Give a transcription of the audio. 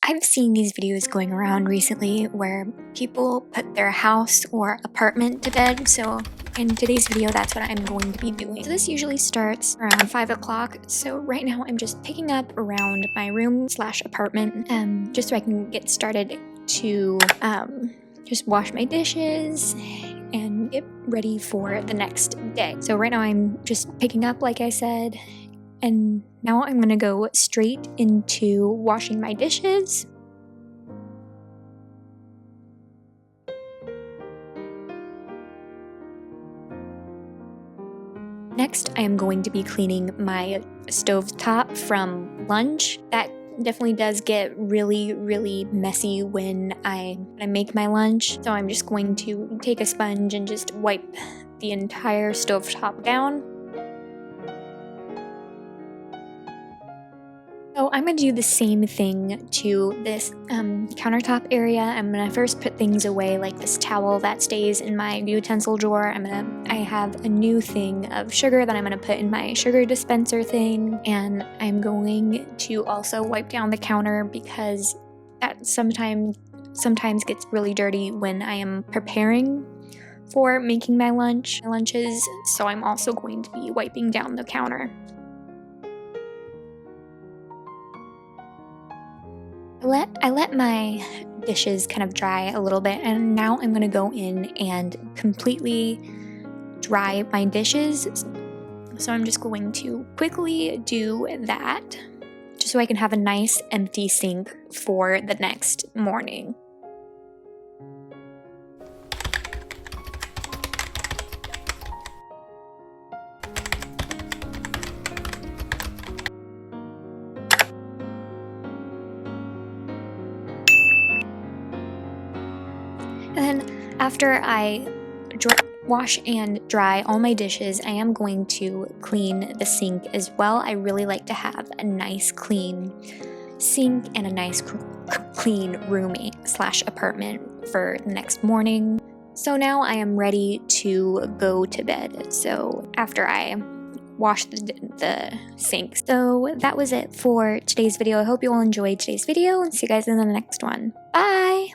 I've seen these videos going around recently where people put their house or apartment to bed, so in today's video, that's what I'm going to be doing. So this usually starts around 5 o'clock, so right now I'm just picking up around my room slash apartment, just so I can get started to just wash my dishes and get ready for the next day. So right now I'm just picking up, like I said, and now I'm gonna go straight into washing my dishes. Next, I am going to be cleaning my stovetop from lunch. That definitely does get really messy when I make my lunch. So I'm just going to take a sponge and just wipe the entire stovetop down. So I'm going to do the same thing to this countertop area. I'm going to first put things away, like this towel that stays in my utensil drawer. I have a new thing of sugar that I'm going to put in my sugar dispenser thing. And I'm going to also wipe down the counter because that sometimes gets really dirty when I am preparing for making my lunches. So I'm also going to be wiping down the counter. I let my dishes kind of dry a little bit, and now I'm going to go in and completely dry my dishes. So I'm just going to quickly do that just so I can have a nice empty sink for the next morning. And then after I wash and dry all my dishes, I am going to clean the sink as well. I really like to have a nice clean sink and a nice clean room slash apartment for the next morning. So now I am ready to go to bed. So after I wash the sink. So that was it for today's video. I hope you all enjoyed today's video and see you guys in the next one. Bye!